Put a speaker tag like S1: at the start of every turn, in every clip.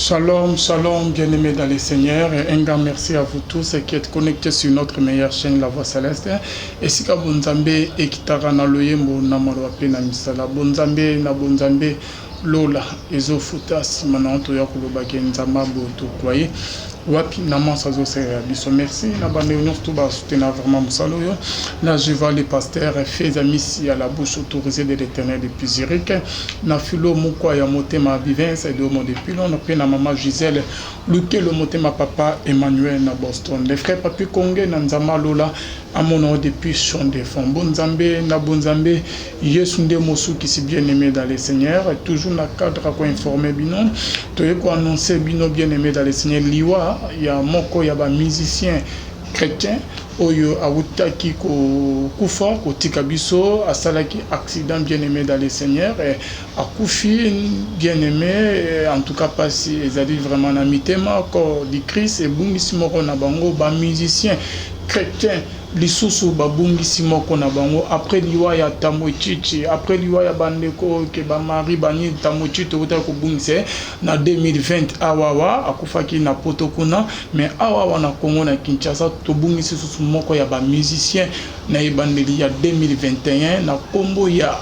S1: Shalom, shalom, bien-aimés dans les Seigneurs, et un grand merci à vous tous qui êtes connectés sur notre meilleure chaîne, La Voix Céleste. Et si vous Bonzambe et Kitara na loyembo na malwape na misala, Bonzambe na Bonzambe Lola, Ezo Futa, Simananto Yakulobake Nzama Boto Kwaye. Wapi naman sazo sera biso merci na bande union tout bas soutenir vraiment musalo yo na je vois les pasteurs fait amis à la bouche autorisée de l'Éternel depuis Zurich na filo mukwa ya motema vivence et de mo depuis là na pe na maman Gisèle Luke le motema papa Emmanuel na Boston les frères papi Kongé na Nzama Lola à mon nom depuis Chon de Fond Bonzambe na Bonzambe Yesu nde mosu qui si bien aimé dans les Seigneurs toujours na cadre ko informer bino to ko annoncer bino bien aimé dans les Seigneurs liwa il y a moko ya ba musicien chrétien oyo awutaki ko kufa ko tikabiso asalaki accident bien aimé dans les Seigneurs et akufi bien aimé en tout cas pas si ezali vraiment na mitema ko di Christ et bungisi moko na bango ba musicien chrétien lisusu babungisi moko na bango après liwa ya tamochichi après liwa ya bandeko ke ba mari bani tamochito uta ko bungise na 2020 awawa akufaki na potokuna mais awawa na Congo na Kinshasa to bungisi susu moko ya ba musicien na ibandeli ya 2021 na kombo ya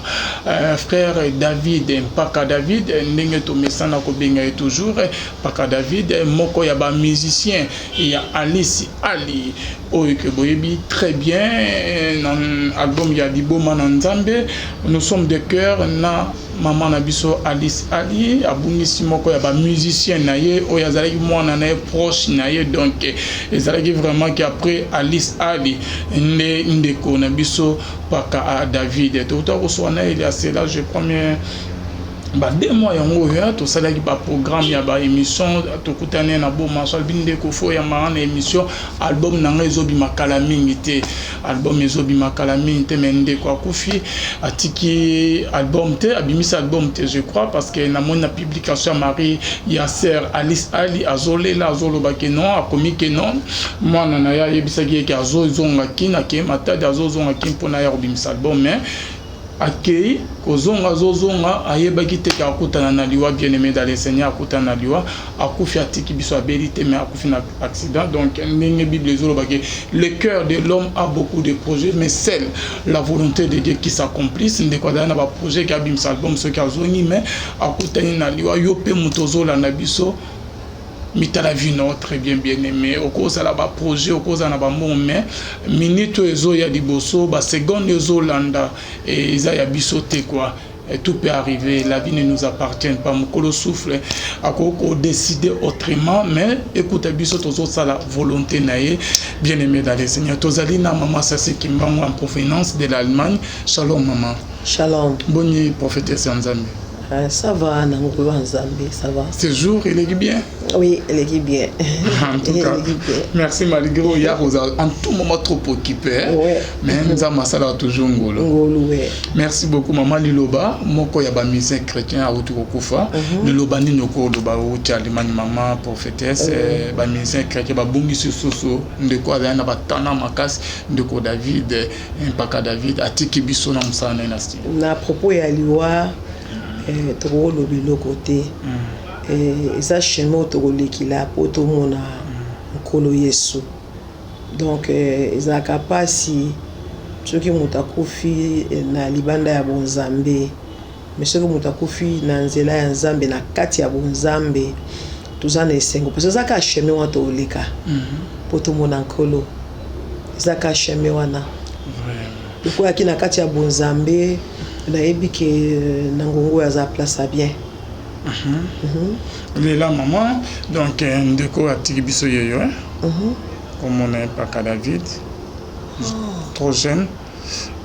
S1: frère David Mpaka David ndenge to mesana ko benga toujours Mpaka David moko ya ba musicien ya Alice Ali oyo ke boyebi très bien dans album ya Diboma na Nzambe nous sommes de cœur na maman na biso Alice Ali abungisi moko ya ba musicien na ye oyo azalaki mwana na ye proche na ye donc ezalaki vraiment que après Alice Ali ndeko na biso Mpaka David tout à ko na il y a cela je promets ba 2 mois yango ya to salaki ba programme ya ba émission to kutane na bo masal binde ko fo ya ma na émission album na ngezo bi makala mingi te album ezo bi makala mingi te mende ko akufi atiki album te abimisa album te je crois parce que na mona publication Marie ya sœur Alice Ali azole la azolo ba ke non akomi ke non mwana na ya yebisaki ke azozonga kina ke matadi azozonga kimpona ya obimisa album mais akei kozonga zozonga ayebaki te ka kutana na liwa bien aimé dans les Seigneurs akutana na liwa akufi atiki biso abelite mais akufi na accident donc ndenge Bible ezolobaki le cœur de l'homme a beaucoup de projets mais seule la volonté de Dieu qui s'accomplisse ndeko na ba projet ka bimsa album ce ka zoni mais akutani na liwa yo pe mutozola na biso mitala vie très bien aimé au cause la ba projet au cause na ba moment minute ezo ya liboso ba seconde ezo landa et ça ya bisoté quoi. Et tout peut arriver, la vie ne nous appartient pas. Mokolo souffle, akoko décider autrement, mais écoute, biso tozo ça la volonté naie, bien aimé dans les Seigneurs. Tozalina maman ça c'est qui en provenance de l'Allemagne. Shalom maman.
S2: Shalom.
S1: Bonne nuit prophétesse Nzambe.
S2: Ça va, Nzambe, ça va.
S1: Ce jour, il est bien.
S2: Oui, il est bien.
S1: En tout cas, merci malgré en tout moment trop occupé.
S2: Ouais.
S1: Mais Nzama sala toujours ngolo.
S2: Ngolo, ouais.
S1: Merci beaucoup maman Liloba. Moko ya ba musicien chrétien a outu kokufa. Liloba ni nyoko loba outi alimani maman prophétesse ba musicien chrétien ba bungi soso ndeko azana ba tana makasi ndeko David Mpaka David atiki biso na musana na sti.
S2: Na propos ya liwa trop le côté et ça chemin to lekila poto mona nkolo Yesu donc za kapasi soki mutakufi na libanda ya bonzambe mais soki mutakufi na nzela ya nzambe na kati ya bonzambe tuzana esengo parce que ça ka chemin wa to leka poto mona nkolo za ka chemin wana vraiment ko na kati ya bonzambe na ebike nangongo ya za place à bien.
S1: Là maman donc ndeko atiki biso yeyo comme on est Mpaka David trop jeune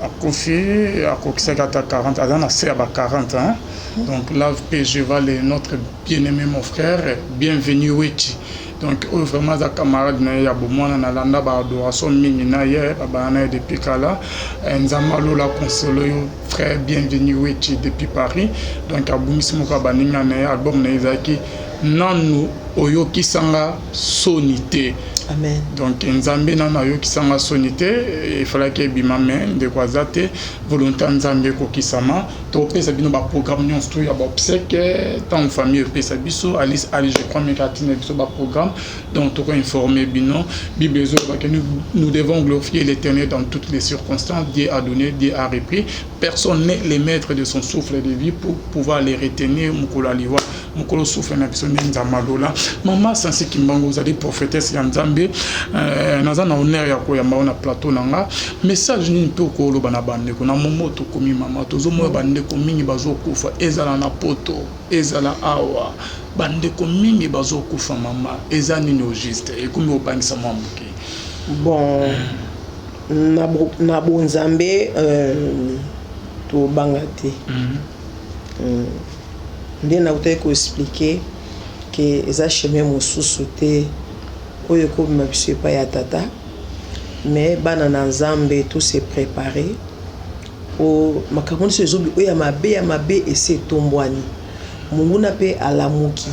S1: akufi akokisaka ta 40 azana c'est à 40 ans donc là je vais notre bien-aimé mon frère bienvenue Wechi. Donc vraiment za camarade na ya bomwana na landa ba adoration mingi na ye ba na depuis kala Nzama Lola consolo yo frère bienvenue Wechi depuis Paris donc abungisi moko baninga na album na ezaki nanu oyo kisanga sonité.
S2: Amen.
S1: Donc nzambe nana yo kisanga sonité il fallait que bimame de kwazate volonté nzambe ko kisama to pesa bino ba programme nyons to ya ba obsèque tant famille pesa biso alice ali je crois mais katine biso ba programme donc to ko informer bino bible zo ba que nous devons glorifier l'Éternel dans toutes les circonstances. Dieu a donné, Dieu a repris, personne n'est le maître de son souffle de vie pour pouvoir les retenir mukolo liwa mukolo souffle na biso nzamalola maman Sansi Kimbangu vous allez prophétesse ya nzambe naza na honneur ya koyamba na plateau nanga message nini pe okoloba na bandeko na momoto komi mama tozomoya bandeko mingi bazokufa ezala na poto ezala awa bandeko mingi bazokufa mama eza nini au juste ekomi obangisa mwa moke
S2: bon na bonzambe to bangate nde na utaki ko expliquer que eza chemin mosusu te oyo ekobima biso epai ya tata mais bana na nzambe tout se préparer po makambo nyonso ezobi oyo ya mabe ese etombwani monguna mpe alamuki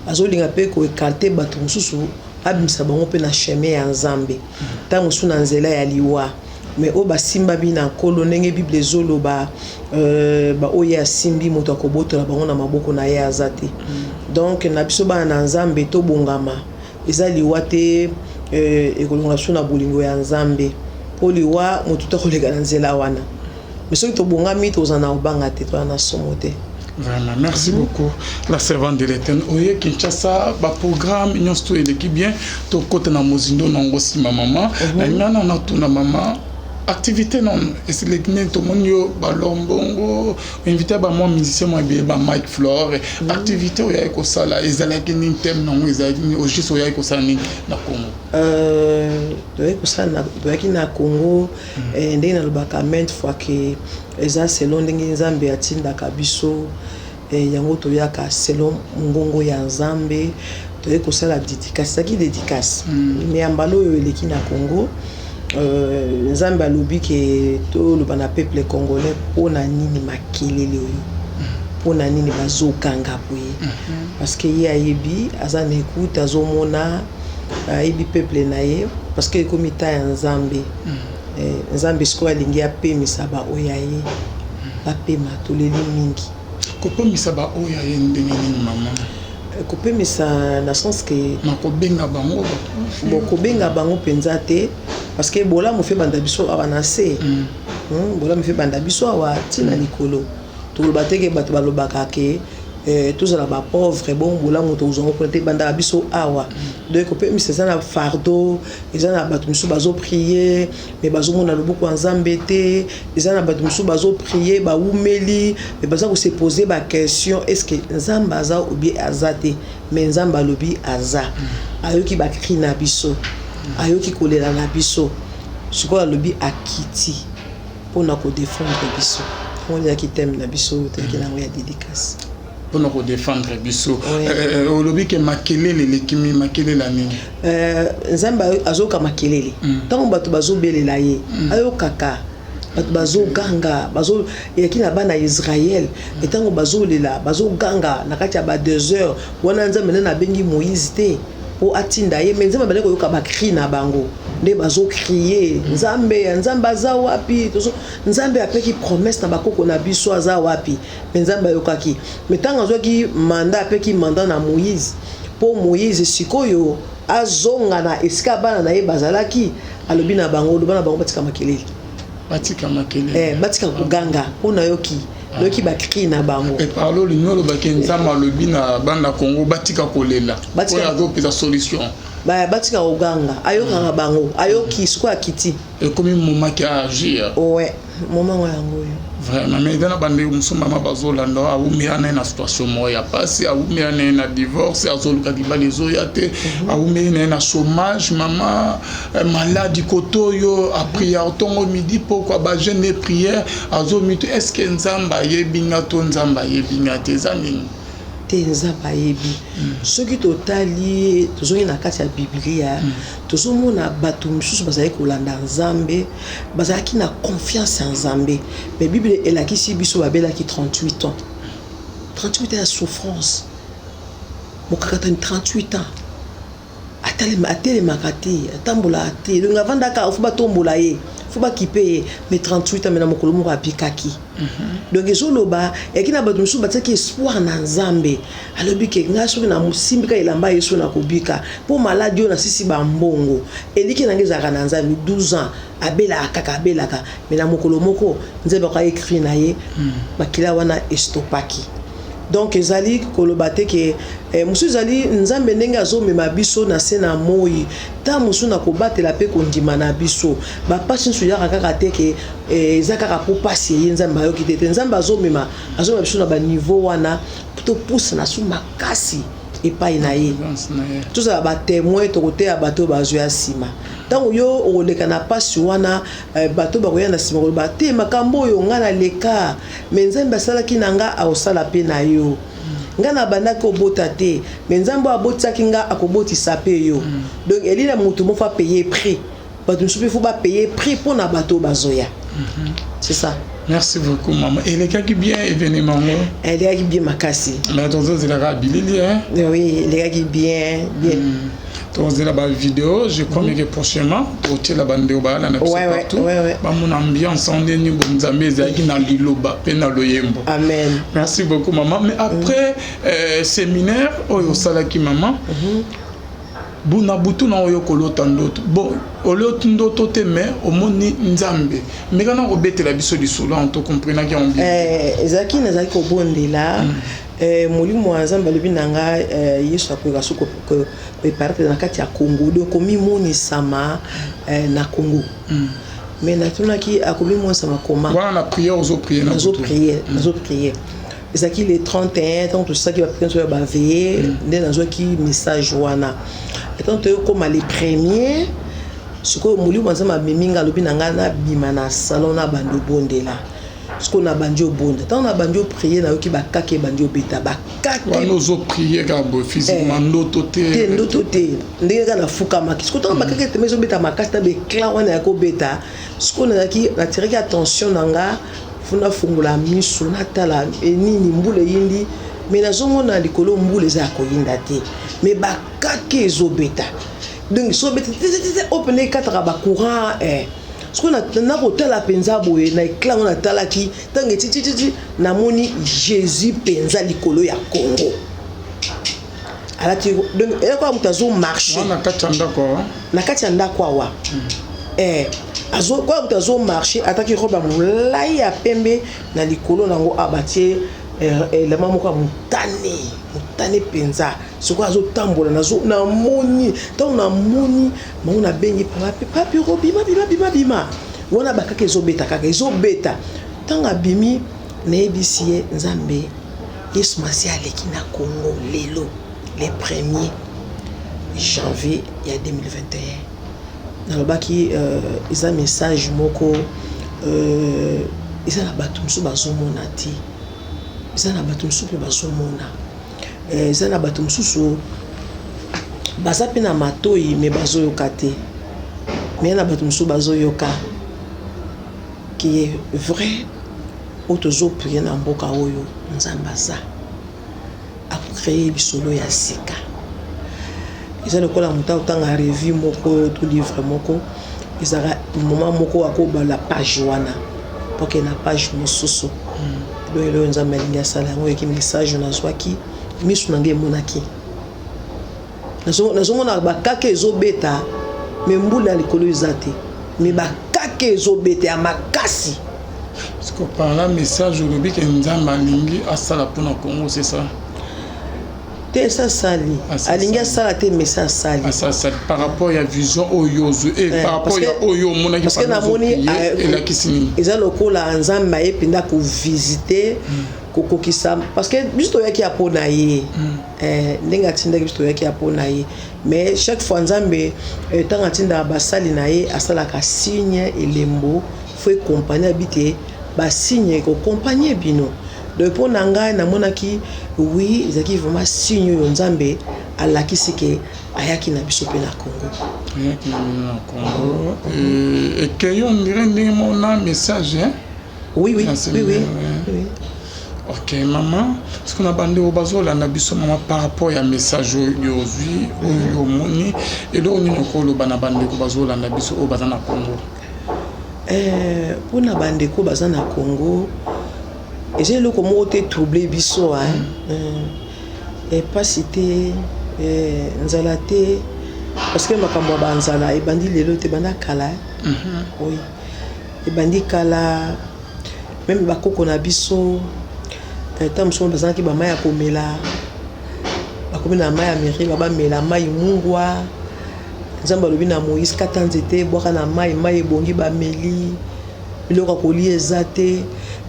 S2: azolinga mpe koekarte bato mosusu abimisa bango mpe na chemin ya nzambe ntango mosusu na nzela ya liwa mais oyo basimba bi na nkolo ndenge bible ezoloba oyo asimbi moto akobotola bango na maboko na ye aza te donc na biso bana na nzambe tobongama eza liwa te ekolongola biso na bolingo ya nzambe mpo liwa motu tokoleka na nzela wana mais soki tobongami toza na obanga te toza na somo te.
S1: Vraiment, merci beaucoup. La servante de l'Éternel. Oye Kinshasa, ba programme nyonso to eleki bien to kota na mozindo na ngosi maman. Na ngana na tuna maman. Activité non, et c'est les tout monde yo balombongo invité ba moi musicien moi ba Mike Flore activité oya ko sala ezalaki ni thème non ezalaki au juste oya ko sala ni na Congo
S2: doye ko sala doyaki na Congo ndenge na lobaka maintes fois que eza selon ndenge nzambe atindaka biso yango toyaka selon ngongo ya nzambe doye ko sala dédicace saki dédicace mais ambalo oyo eleki na Congo nzambe alobi ke toloba na peuple congolais mpona nini makelele oyo mpona nini bazokanga boye parce que ye ayebi aza na écoute azomona ayebi peuple na ye parce que ekomi ta ya nzambe nzambe sikoyo alingi apemisa baoyo ya ye bapema toleli mingi
S1: kopemisa baoyo ya ye ndenge nini mama
S2: kopemisa na sens que
S1: nakobenga bango
S2: bokobenga bango mpenza te parce que bola mo fe banda biso awa na se bola mo fe banda biso awa tina likolo toloba teke bato balobaka ke tozala ba pauvre bon bola mo tozongo prêter banda biso awa donc kopemisa eza na fardeau eza na bato misu bazo prier mais bazo mona loboko ya nzambe te eza na bato misu bazo prier ba umeli mais baza ko se poser ba question est-ce que nzambe aza ou bien aza te mais nzambe alobi aza ayoki ba cri na biso ayoki kolela na biso sikoyo alobi akiti mpona kodefendre biso on yaki teme na biso toyaki nango ya dédicace
S1: mpona kodefendre biso olobi ke makelele lekimi makelele nini
S2: nzambe azoyoka makelele ntango bato bazobelela ye ayokaka bato bazoganga eyaki na bana ya Israel ntango bazolela bazoganga na kati ya ba 2 heures wana nzambe nde nabengi Moïse te po atinda ye mais nzambe bale koyoka bakri na bango nde bazokrie nzambe aza wapi nzambe apeki promesse na bakoko na biso aza wapi mais nzambe ayokaki mais ntango azwaki mandat apeki mandat na Moïse po Moïse sikoyo azonga na esika bana na ye bazalaki alobi na bango bana bango batika makelele batika koganga mpona yoki bakri na bango
S1: parlo linyolo bakenzama lobi na banda Congo batika kolela oyo azopesa solution
S2: batika koganga ayokanga bango ayoki sikoyo akiti
S1: ekomi moment ki agir
S2: ouais moment yango oyo
S1: vraiment mais dans bande musuma bazolanda awumira na situation moya pasi awumira na divorce azoluka dibali zoya te awumira na chômage maman maladie kotoyo a prière tongo midi pourquoi ba jeune prière azomito est-ce que nzamba yebinga to nzamba yebinga te zanini
S2: te nzamba yebi soki totali tozongi na kati ya biblia tozomona bato misusu bazali kolanda nzambe bazalaki na confiance en nzambe mais bible elakisi biso babelaki 38 ans ya souffrance mokakata ni 38 ans atelemaka te atambola te donc avandaka faut batombola ye faut bakipe ye mais 38 ans mena mokolo moko apikaki donc ezoloba ekina bato mosusu batiaki espoir na nzambe alobi ke nga soki na mosimbika elamba yesu na kobika mpo maladi oyo nasisi bambongo eliki nange ezalaka na nzambe 12 ans abelaka mena mokolo moko nzambe akaécrit na ye makila wana estopaki. Donc ezali koloba te ke musu ezali nzambe ndenge azomema biso na se na moi ta musu na kobatela pe kondima na biso bapasi nsu yaka kaka te ke eza kaka po pasi ye nzambe ayoki te nzambe azomema biso na baniveau wana to pousse na su makasi epai na ye tozala batémoin tokoteya bato bazwa ya nsima ntango yo okoleka na pasi wana bato bakoya na nsima koloba te makambo oyo nga na leka me nzambe asalaki na nga akosala mpe na yo nga na bandaki obota te me nzambe abotisaki nga akobotisa mpe yo donc elina motu moko apaye prix bato mosusu mpe fo bapaye prix mpo na bato bazoya c'est ça.
S1: Merci beaucoup, maman. Et les gars qui bien événement?
S2: Les gars qui bien makasi.
S1: Mais ton c'est la rabili, hein?
S2: Oui, les gars qui bien.
S1: Ton c'est la vidéo, je crois que prochainement, pour tirer la bande au bal, partout. Bah mon ambiance, on est ni bon zambé, zaki na liloba, pena loyembo. Amen. Merci beaucoup, maman. Mais après séminaire, oyo salaki maman. Buna butu na oyo kolota ndoto bon olota ndoto te mais omoni nzambe mais kana obetela biso lisolo on to comprendre ki on bien
S2: ezaki nazaki ko bondela molimo wa nzambe lobi nanga yesu akoka soko ko préparer na kati ya Congo donc komi moni sama na Congo mais natunaki akomi moni sama koma
S1: voilà la prière aux prières
S2: nazo prier ezaki les 31 tant tout ça qui va prendre sur ba veiller nde nazo ki message wana étant comme les premiers ce que molimo nzambe meminga lobi nanga na bima na salon na bando bondela ce qu'on a bandio bonde tant na bandio prier na yoki bakake bandio beta bakake
S1: wana ozo prier ka bo physiquement ndoto te
S2: ndenge kana fuka maki ce que tant bakake te mezo beta makasi ta be clan wana ya ko beta ce qu'on a ki attirer attention nanga funa fungula miso na tala nini mbule yindi mais nazomona likolo mbule za koyinda te mais bakake ezobeta donc so beta open quatre ba courant ce qu'on a na kotala penza boye na éclat on a talaki tangi titi na moni Jésus penza likolo ya Congo ala ti donc et quoi mutazo marcher na kati anda kwa wa azo kwa mutazo marcher ataki roba mulai ya pembe na likolo nango abatie la maman ko mutane penza soko azo tambola nazo na moni tant na moni mona bengi papi robima bima wana bakaka ezobeta kaka ezobeta tanga bimi na ebisie nzambe Yesu Masia aleki na Congo lelo les 1er janvier ya 2021 nalobaki isa message moko isa na bato mso bazomona ti eza na bato mosusu mpe bazomona eza na bato mosusu baza mpe na matoi me bazoyoka te me na bato mosusu bazoyoka ki vrai oyo tozoprie na mboka oyo nzambe aza akreye bisolo ya sika eza lokola moto akotanga revue moko to livre moko ezaka moment moko akobala page wana poke na page mosusu donc le nzambe alingi asala yango eki message nazwaki misu nange emonaki nazomona bakake ezobeta me mbula likolo eza te me bakake ezobeta ya makasi
S1: parce que par là message olobi ke nzambe alingi asala mpona Congo c'est ça
S2: te sasali alingi asala te message sali
S1: asali par rapport ya vision oyo par rapport ya oyo monaki
S2: parce que namoni
S1: elakisini
S2: eza lokola nzambe ayepinda ko visiter kokokisa parce que juste oyaki apona ye ndenge atindaki juste oyaki apona ye mais chaque fois nzambe tanga atinda basali na ye asalaka signe elembo faut accompagner habiter ba signe ko accompagner bino donc pour nanga namonaki oui ezaki vraiment signe yo nzambe alakisi ke ayaki na biso pe na Congo
S1: et que on dirait ndenge mona message hein
S2: oui
S1: Ok, maman, ce qu'on a bandé au bazo, là, on maman par rapport à message aujourd'hui, au moni, et là, on a le bandé au bazo, là, au bazana Congo.
S2: Pour na bandé au bazana Congo, et j'ai le comment t'es troublé biso, et pas cité, nzalate, parce que ma cambo banzala, et bandi les lots, et banda kala, oui, et bandi kala, même bakoko na biso. Tant que besoin qui bamaya komela bakomela maya mairie babamela mai mungwa nzamba lobi na Moïse katanzete boka na mai ebongi bameli biloko koli ezate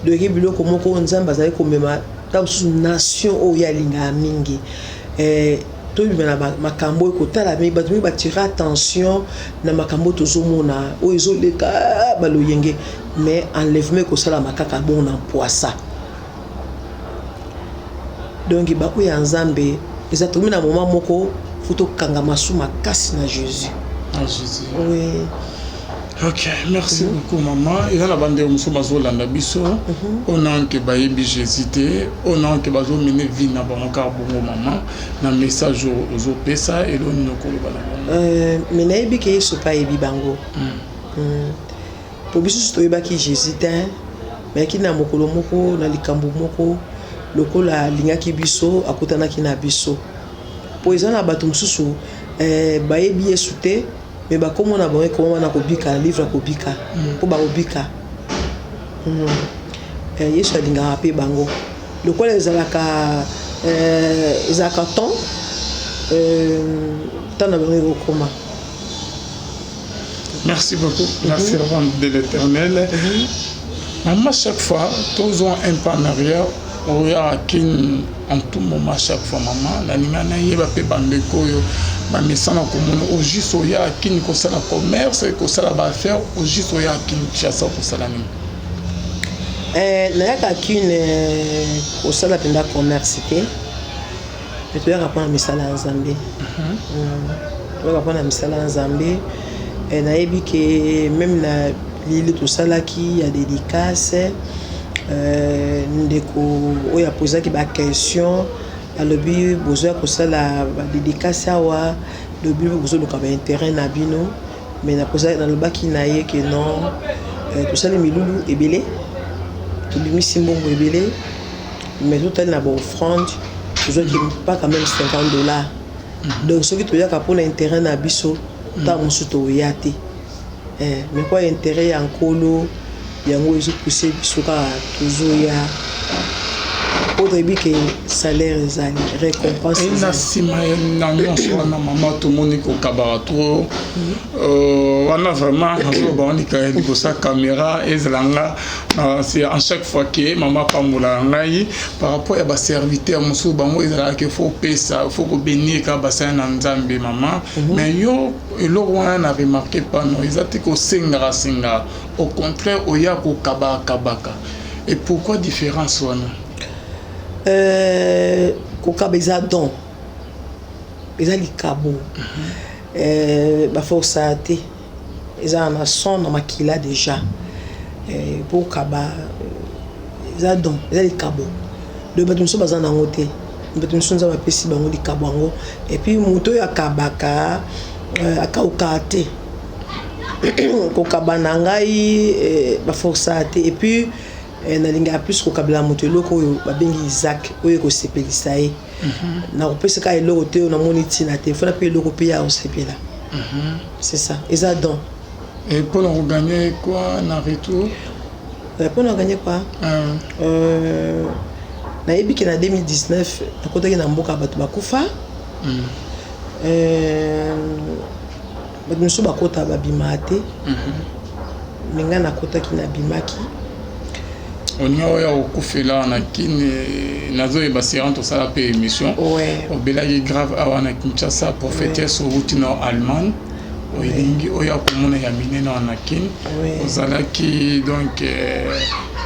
S2: de biloko moko nzamba zali komema ta nation o ya linga mingi to bimela makambo ekotala me bato mi batira attention na makambo tozomona o ezoleka baloyenge mais enlèvement ko sala makaka bon na poissa. Donc ba ko ya nzambe ezatomi na moment moko futo kanga masu makasi na Jésus.
S1: Ah Jésus.
S2: Oui.
S1: Ok, merci beaucoup maman. Et dans la bande muso bazo landa biso, on a que bayebi Jésus té, on a que bazo mine vie na banka bongo maman, na message aux opesa et l'on no ko bana.
S2: Mais na yebi ke so pa yebi bango. Pour biso to yeba ki Jésus té, mais ki na mokolo moko na likambo moko lokola lingaki biso akotanaki na biso po ezana bato mususu bayebi Yesu te mais bakomona bango comment na kobika livre kobika po ba kobika Yesu alingaka pe bango lokola ezalaka temps na bango koma.
S1: Merci beaucoup, la servante de l'Éternel. Maman, chaque fois, tous ont un pas en arrière. Oya kin en tout moment chaque fois maman la ningana yeba pe bandeko yo ba mesana ko mono o juste oya kin ko sala commerce ko sala ba faire o juste oya kin chassa ko sala ni
S2: na yaka kin ko sala penda commerce te mais tu ya rapana misala nzambe tu rapana misala nzambe na yebi ke même na lili to sala ki ya dédicace ndeko oya posa ki ba question alobi besoin ko sala ba dédicace awa lobi besoin de ka ba intérêt na bino mais na posa dans le baki na ye que non to sala milulu ebele to bimi simbongo ebele mais tout elle na ba offrande besoin qui pas quand même $50 donc ce qui to ya ka pour intérêt na biso ta musu to yate mais quoi intérêt en colo yango ezo pousser biso ka tozoya que salaire ezali récompense
S1: na sima na nyonso wana mama tomoni kokabaka tro wana vraiment nazo baonika libosa caméra ezalanga c'est à chaque fois que mama pambola ngai par rapport ya baserviteur mosusu bango ezalaka ke faut pesa faut kobénir ka basala na nzambe mama mais yo eloko wana na remarqué pas non eza te kosengaka senga au contraire oya kokabaka et pourquoi différence wana
S2: kokaba eza don eza likabo baforsa te eza na son na makila déjà po kaba eza don eza likabo le bato mosusu baza nango te bato mosusu nzambe apesi bango likabo yango et puis moto oyo akabaka akauka te kokaba na ngai baforsa te et puis nalinga plus kokabela moto eloko oyo babengi Isaac oyo kosepelisa ye na kopesa ka eloko te na moni tina te fona pe eloko pe ya osepela c'est ça eza don
S1: et pour nous gagner quoi na retour
S2: pour nous gagner quoi na yebi ke na 2019 nakotaki na mboka bato bakufa bato mosusu bakota babima te minga nakotaki na bimaki
S1: onia oya okufela na kini nazoyeba séance tosala pe émission obelaki grave awa na Kinshasa prophétesse route nord Allemagne oyelingi oya komona ya minene wana kini ozalaki donc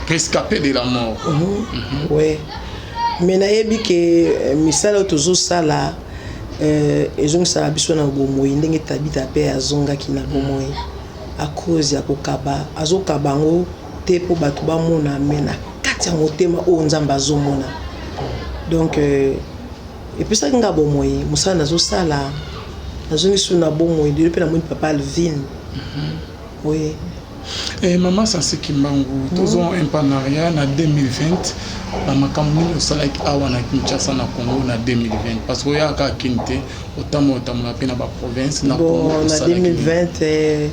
S1: rescapé de la mort
S2: mais nayebi ke misala oyo tozosala ezongisaka biso na bomoi ndenge tabita mpe azongaki na bomoi à cause ya kokaba azokaba ngo te po bato bamona me na kati ya motema oyo nzambe azomona. Donc epesaki nga bomoi mosala nazosala nazongi su na bomoi ndelo mpe namoni papa Alvin. Oui.
S1: Et maman Sanse Kimbangu, tous ont un partenariat en 2020. Makambo nini osalaki awa na Kinshasa na Congo na 2020 parce que ya ka kinte otamo na pe na ba province na Congo.
S2: Bon, na 2020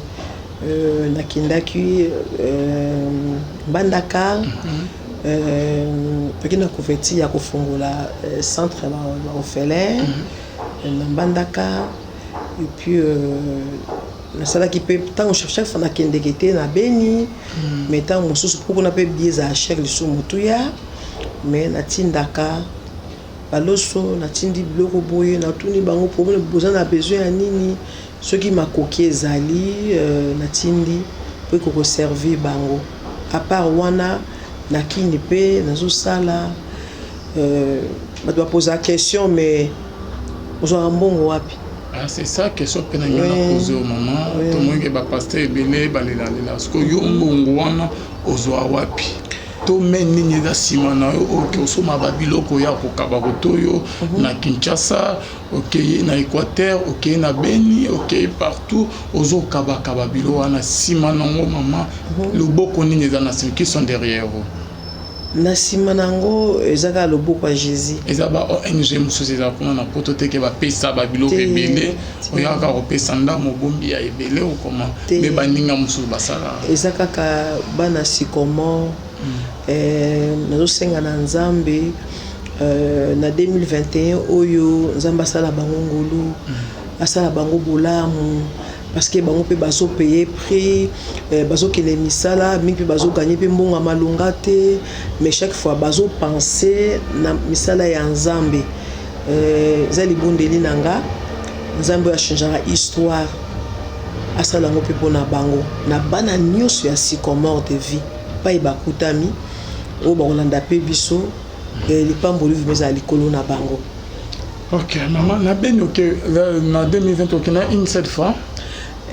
S2: nakindaki Mbandaka peki na couverture ya kofungola centre ba orphelin na Mbandaka et puis nasalaki mpe ntango chaque fois nakendeki te na Beni mais ntango mosusu mpo kuna mpe bie za chaque lisu motuya mais natindaka baloso natindi biloko boye natuni bango problème boza na besoin ya nini soki makoki ezali natindi mpo ekokoservir bango à part wana nakini mpe nazosala bato baposa question mais ozwaka mbongo wapi?
S1: Ah, c'est ça question que nous avons posé au moment. Tout le monde est pasteur belé balela parce que yo mbongo wana ozwa wapi. To meni ni da simana OK osoma babiloko ya kokaba kotoyo na Kinshasa, OK na Équateur, OK na Beni, OK partout ozo kaba bilo wana simana ngo mama loboko nini za na qui sont derrière vous.
S2: Na simanango ezaka loboko ya Jésus.
S1: Ezaba ONG mususu za kuna na poto teke ba pesa ba biloko ebele oyaka ko pesa ndamo bombi ya ebele o comment me baninga mususu basala.
S2: Ezaka ka bana sikomo nazo senga na Nzambe na 2021 oyo Nzambe asala bango ngolu asala bango bolamu parce que bango pe bazo payer prix bazo kele misala mingi bazo gagner pe mbonga malunga te mais chaque fois bazo penser na misala ya Nzambe za libondeli nanga Nzambe a changer histoire asala ngo pe pona bango na bana nyonso ya sycomore de vie pa ibakutami o ba olanda pe biso lipamboli vimeza likolo na bango.
S1: OK maman na ben OK na 2020 OK na une seule fois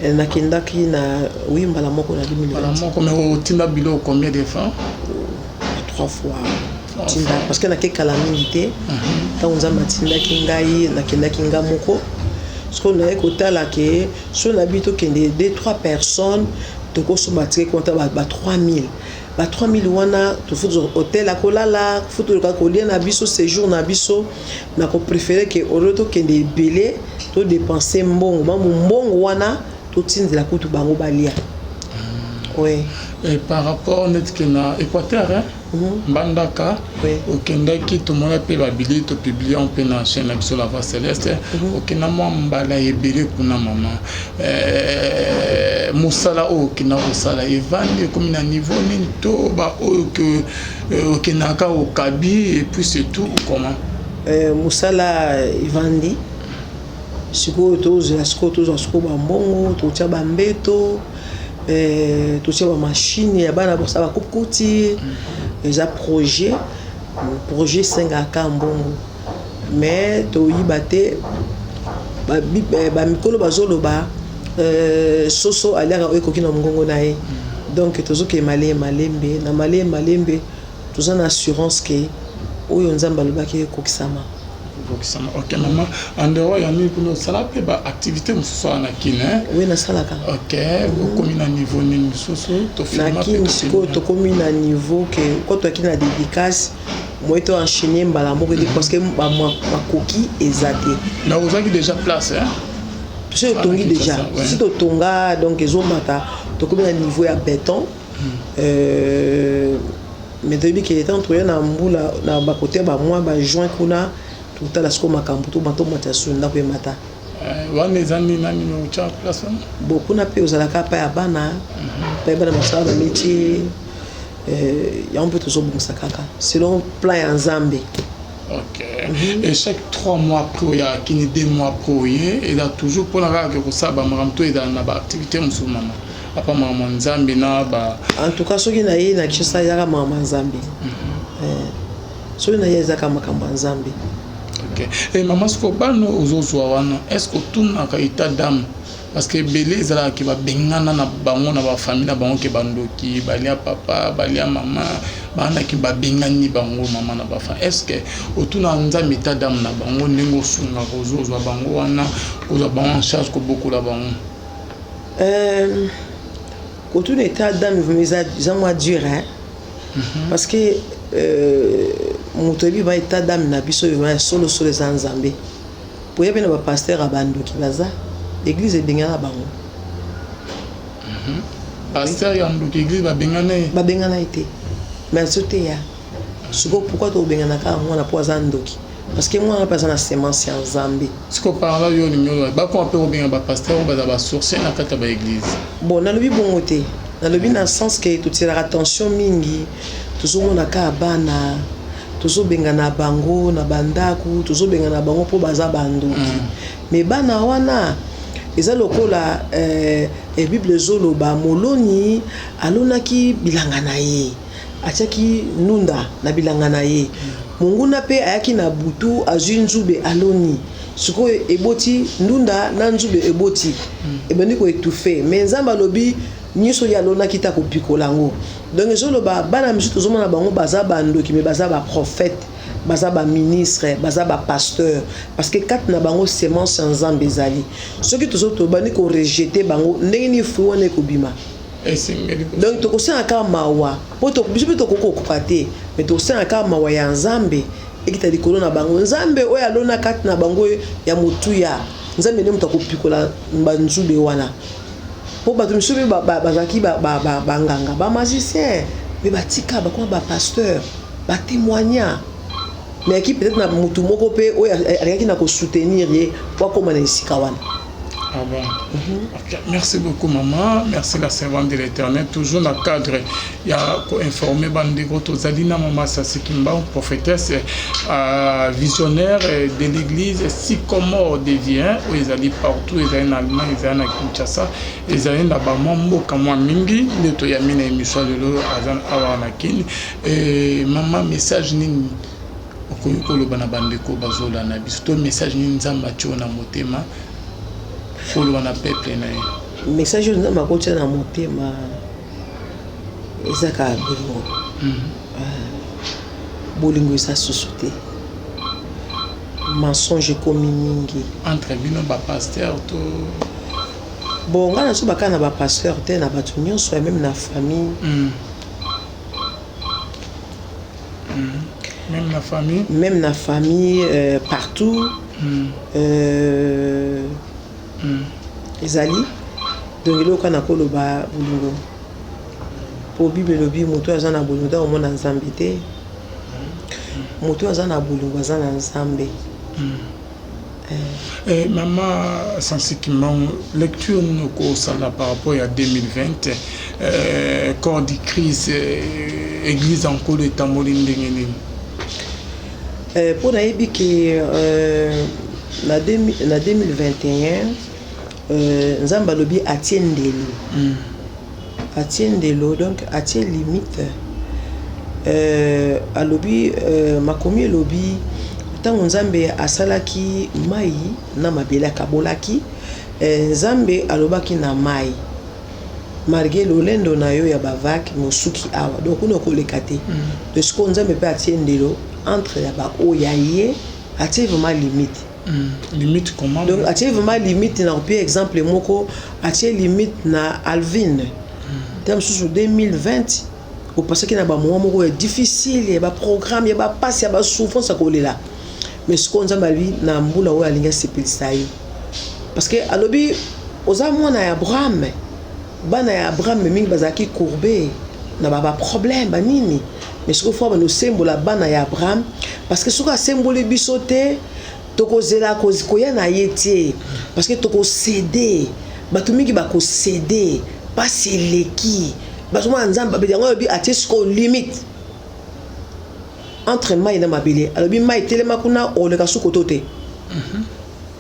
S2: nakendaki na mbala moko na 2020
S1: mbala moko mais otinda bilo combien de fois?
S2: 3 fois tinda parce que nakekala mingi te ntango Nzambe atindaki ngai nakendaki nga moko parce que naye kotala ke so na bito kende 2-3 personnes tokosomba tike konta ba 3000 ba 3000 wana tofutu hôtel akolala futu kolia na biso séjour na biso na ko préférer que oroto kende belé to dépenser mbongo wana to tindela kutu bango balia. Oui.
S1: Et par rapport na Équateur Mbandaka okendaki to mona pe ba billet to publier en pe na chaîne biso la voix céleste okena mo mbala ebele kuna mama musala o kina osala evandi comme na niveau nini to ba o que okenaka okabi et puis c'est tout comment
S2: musala evandi siko to za siko ba mbongo to tia ba mbeto to tia ba machine ya bana bosa ba kukuti eza projet 5 mbongo mais to yibate ba mikolo bazoloba soso aliaka ekoki na mongongo na ye donc tozoke malembe na malembe toza na assurance ke oyo Nzambe alobaki ekokisama.
S1: OK maman en dehors ya nini kuna osala pe ba activité mosusu na kine?
S2: Oui nasalaka.
S1: OK okomi na niveau nini mosusu
S2: tofilma pe siko tokomi na niveau ke ko toaki na dédicace moi to enchaîner mbala moko parce que makoki ezate
S1: na ozaki déjà place
S2: parce que tongi déjà si to tonga donc ezomata tokomi na niveau ya béton mais depuis qu'il était entre na mbula na ba côté ba moi ba joint kuna tout la sko makambu to bato mata sunda ko mata
S1: wana ezani nani no cha place
S2: beaucoup na pe ozalaka pa ya bana pa bana masala ba métier ya on peut toujours bonsa kaka selon plan ya Nzambe.
S1: OK. Et chaque 3 mois après il y a 2 mois après il y a toujours pour la que ça ba maramto et dans ba activité musulmane apa mama Nzambe na ba
S2: en tout cas soki na ye na kisa ya mama Nzambe soki na ye zaka makambo Nzambe.
S1: OK. Et maman sko bano ozozwa wana est-ce que tout na ka état d'âme parce que belé zala ki ba bengana na bango na ba famille na bango ke bandoki balia papa balia mama bana ki babengani bango mama na bafa est-ce que otuna nzambe ta dame na bango ndenge osunga kozozwa bango wana kozwa bango en charge ko beaucoup la bango
S2: kotuna état d'âme za moi dur hein parce que motobi ba état d'âme na biso ba solo les nzambe pour yebena ba pasteur abando ki baza église ebengana bango
S1: pasteur ya ndoki église babengana
S2: été mais sauté ya siko pourquoi to bengana ka mwana po za ndoki parce que moi pas na semence ya nzambe
S1: siko par là yo nyolo ba ko apero benga ba pasteur ba ba source na kata ba église
S2: bon na lobi bongo te na lobi na sens que tout tira attention mingi tozomona ka bana tozobengana bango na bandaku tozobengana bango po baza bandoki mais bana wana eza lokola bible zoloba moloni alonaki bilanga na ye atiaki nunda na bilanga na ye monguna pe ayaki na butu azwi nzube aloni sikoyo eboti ndunda na nzube eboti ebandi koetufe mais nzambe alobi nyonso ye alonaki ta kopikola yango donc ezoloba bana misu tozomona bango baza bandoki mais baza baprophète baza baministre baza bapasteur parce que kati na bango semence ya nzambe ezali soki tobandi korejete bango ndenge nini fruit wana ekobima donc tokosala kaka mawa po biso mpe tokokokoka te mais tokosala kaka mawa ya nzambe ekita likolo na bango nzambe oyo alona kati na bango ya motuya nzambe nde moto akopikola banzube wana po bato misu mpe bazalaki banganga bamagicien me batika bakoma bapasteur batémoigna mais qui peut-être na mutu moko pe oyo alaki na kosoutenir ye po akoma na esika wana.
S1: Ah bon. Okay. Merci beaucoup maman, merci la servante de l'Éternel. Toujours dans le cadre, il y a informé Bandego Tozalina Maman Sassikimba, prophétesse visionnaire de l'église, si comment devient, où ils allaient partout, ils allaient en Allemagne, ils allaient à Kinshasa, ils allaient là-bas, Mambo Kamwa Mingi, le Toyamine et Michel Lelo, Azan Awanakin, et maman message ni okoloba na bandeko bazola na biso message ni nzamba tshona motema folo na peuple na ye
S2: message nzamba ko tshona motema ezaka bolingo bolingo esa susute mensonge komi mingi
S1: entre bino ba pasteur to
S2: bon ngana so bakana ba pasteur te na bato nyonso même na famille même la famille partout ezali donc le kana koloba bolingo po bible lobi moto azana bolingo da omona nzambe te moto azana bolingo azana nzambe
S1: maman sensibiliquement lecture nous ça par rapport à 2020 corps de crise église en colo et tamolinde ngeni
S2: pour nayebi ke na 2021 nzamba lobi atiendelo atiendelo donc atie limite alobi makomi lobi tango nzambe asalaki mai na mabele akabolaki nzambe alobaki na mai malgré lolendo na yo ya bavaki mosuki awa donc kuna koleka te de ce qu'on nzambe pe atiendelo entre la ba oyaye atie vraiment limite
S1: limite comment
S2: donc atie vraiment limite na par exemple moko atie limite na Alvin dans sous 2020 au parce que na ba moment moko difficile ya ba programme ya ba passe ya ba souffrance akolela mais ce qu'on nzambe lui na mbula oyo alinga sepelisa yo parce que alobi oza mwana ya Abraham bana ya Abraham mingi bazaki courbé na ba problème ba nini mais ce qu'il faut nous symbole bana ya Abraham parce que ce que symbole bisoté toko zela koya na yete parce que toko céder batu mingi ba ko céder pas seleki bato mwa nzamba be yango bi atie sko limite entre mai na mabele alobi mai telema kuna oleka sukoto te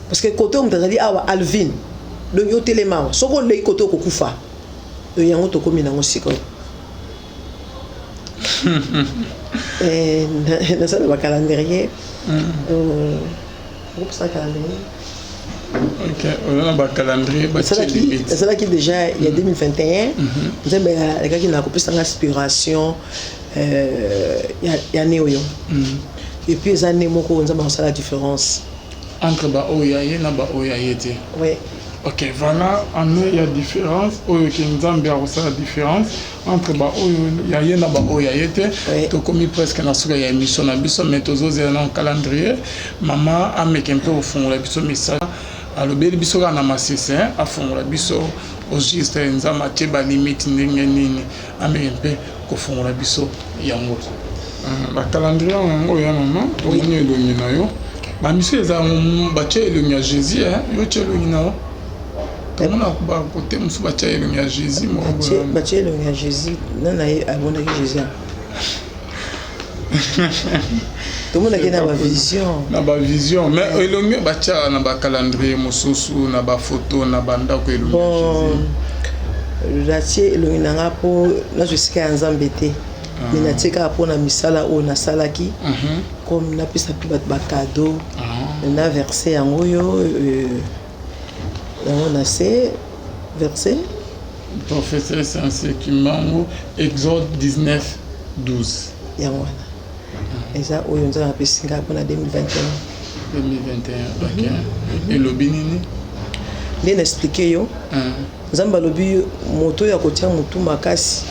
S2: parce que côté on tazali awa Alvin donc yo telema soko le côté ko kufa donc yango to komi na ngosiko na ça le calendrier groupe ça calendrier
S1: OK on a un calendrier
S2: c'est là qui déjà il y a 2021 nzembe aleka ki na kopesa inspiration ya neoyo et puis eza ne moko nzambe akosala la différence
S1: entre baoyo ye na baoyo ye te.
S2: Oui.
S1: Ok, voilà, il y a différence. Oyo ki nzambe akosala la différence entre baoyo ye na baoyo ye te. Tokomi presque na suka ya émission na biso mais tozozela na calendrier. Mama ameke mpe ofungola biso misala. Alobeli biso kana masese afungola biso au juste nzambe atie ba limite ndenge nini ameke mpe kofungola biso yango. Ba calendrier yango ya mama tomoni elongi na yo. Ba miso eza batie elongi ya Jésus yo tie elongi na yo. Comment on va côté musu batie elongi ya Jésus mo
S2: batie elongi ya Jésus nana ye abonaki Jésus. Tout le monde a une vision.
S1: Na ba vision mais elongi batie na ba calendrier mosusu na ba photo na banda ko elongi ya Jésus.
S2: Batie elongi na po na je sais ka nzambe te. Mais na tika po na misala o na salaki comme na pesa pi ba cadeau na verset yango yo on a ces versets
S1: prophète sensé qui mango Exode 19:12
S2: yango wana eza oyo nzambe apesinga mpona 2021
S1: ok elobi nini
S2: nde na expliqué yo nzambe alobi moto ya kotia motu makasi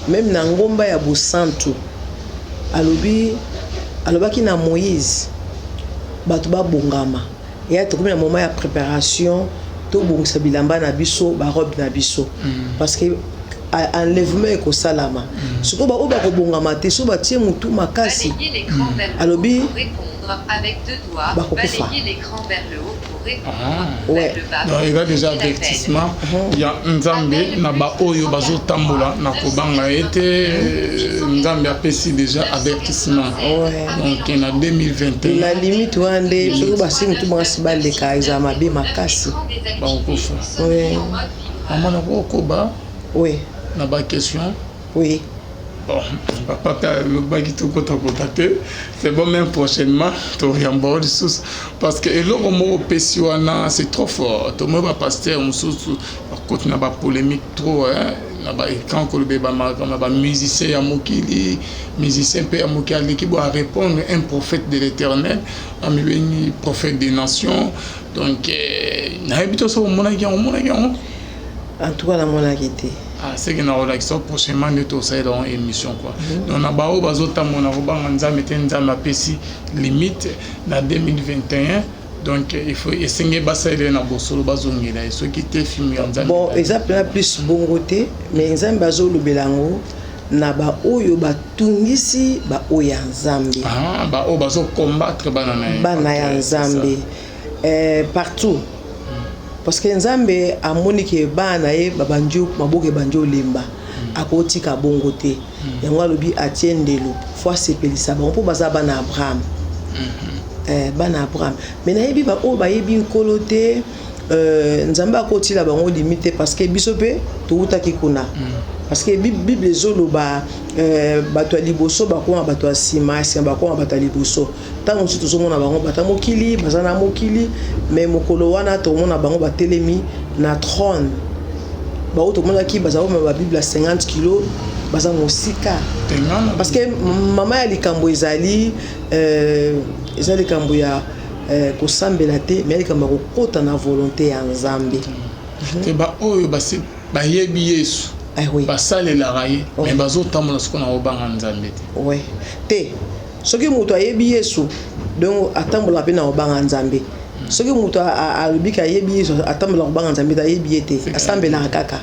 S2: même na ngomba ya bosantu alobaki na Moïse bato babongama ya tokomi na moment ya préparation to bongisa bilamba na biso ba robe na biso parce que enlèvement ekosalama siko ba oba ko bongama te so batie mutu makasi alobi
S3: avec deux doigts balayer l'écran vers le haut pour répondre vers le bas.
S1: Donc il y a déjà avertissement il y a nzambe na ba oyo bazo tambola na kobanga ete nzambe apesi déjà avertissement donc en 2021
S2: la limite wande soko basi mutu makasi baleka examen be makasi
S1: ba okofa maman na koba na ba question bon, papa le bagi tout côté c'est bon même prochainement to yamba ressources parce que le romo pesiwana c'est trop fort to mo ba pasteur mususu côté na ba polémique trop na ba quand ko le ba musicien ya mokili musicien pe ya mokili qui doit répondre un prophète de l'Éternel ami prophète des nations donc na habito so mona ki
S2: en tout cas la mona qui était
S1: c'est que nous avons prochainement de tout ça dans émission quoi. Donc on a baou bazota mon arroba nzambe tenzama pesi limite na 2021 donc il faut essayer basaile na bosolo bazongela ce qui était film nzambe.
S2: Bon exemple plus bon côté mais nzambe bazolo belango na ba oyo batungisi ba oya nzambe.
S1: Ba o bazo combattre
S2: bana ya nzambe partout. Parce que nzambe amoni ke bana ye babanjo maboke banjo lemba akotika bongo te yango alobi atiendelo fois sepelisa bango po baza bana Abraham bana Abraham mais na yebi ba o ba yebi nkolo te nzambe akotila bango limite parce que biso pe toutaki kuna parce que bible ezoloba bato ya liboso bakoma bato ya sima bakoma bato ya liboso ntango mosusu tozomona bango bata mokili baza na mokili mais mokolo wana tomona bango batelemi na trône bao tomonaki bazala ba bible ya 50 kilo baza mosika parce que mama ya likambo ezali likambo ya kosambela te mais likambo ya kokota na volonté ya nzambe
S1: te ba oyo bayebi Yesu basalelaka ye mais bazotambola soko na kobanga nzambe
S2: te soki moto ayebi Yesu donc atambola mpe na kobanga nzambe soki moto alobiki ayebi Yesu atambola kobanga nzambe te ayebi ye te asambelaka kaka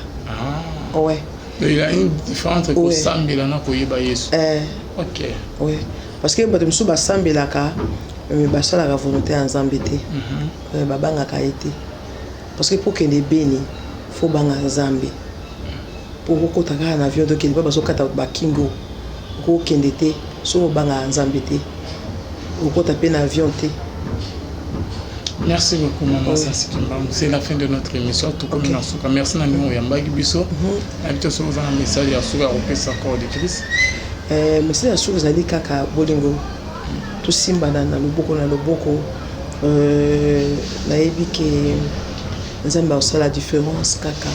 S1: il y a une différence entre kosambela na koyeba Yesu
S2: parce que bato mosusu basambelaka mais basalaka volonté ya nzambe te babangaka ye te parce que po kende beni fo banga nzambe pour kokota kaka na avion tokende mpe bazokata bakingo okokende te so obanga nzambe te okota mpe na avion te.
S1: Merci beaucoup maman c'est la fin de notre émission tout comme na suka merci na ndimo ya mbagi biso habito so za message ya suka opesa corps de Christ
S2: message ya suka zali kaka bolingo to simbana na loboko nayebi ke nzambe osala la différence kaka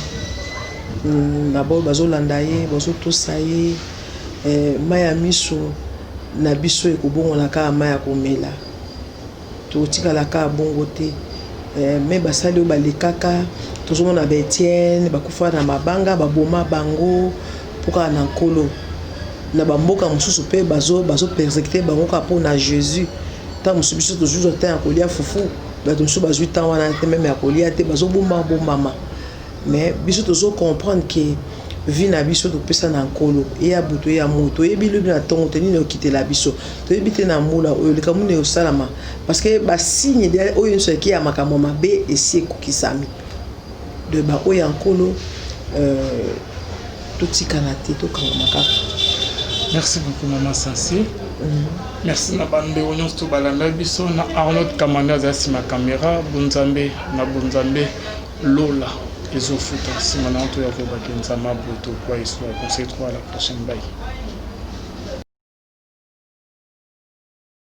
S2: na bo bazolanda ye bazotosa ye maya miso na biso ekobongola kaka maya komela totikala kaka bongo te me basali oyo balekaka tozomona ba Etienne bakufa na mabanga baboma bango mpoka na nkolo na bamboka mosusu mpe bazo persécuter bango kaka mpo na Jésus ntango mosusu biso tozwi ntan ya kolia fufu bato mosusu bazwi ntan wana te meme ya kolia te bazobombama mais biso tozocomprendre ke vie na biso topesa na nkolo eya butu eya moto oyebi lobi na ntongo te nini okitela biso toyebi te na mbula oyo likambo nini eosalama parce que basigne oyo nyonso eki ya makambo mabe esi ekokisami de baoyo ya nkolo totikana te tokangama kaka.
S1: Merci beaucoup Maman Sansi. Merci na bande onyo sto balanda biso na Arnold Kamanda za sima caméra Bonzambe na Bonzambe Lola ezofuta sima na to ya ko bakenza mabuto kwa histoire conseil 3 à la prochaine bye.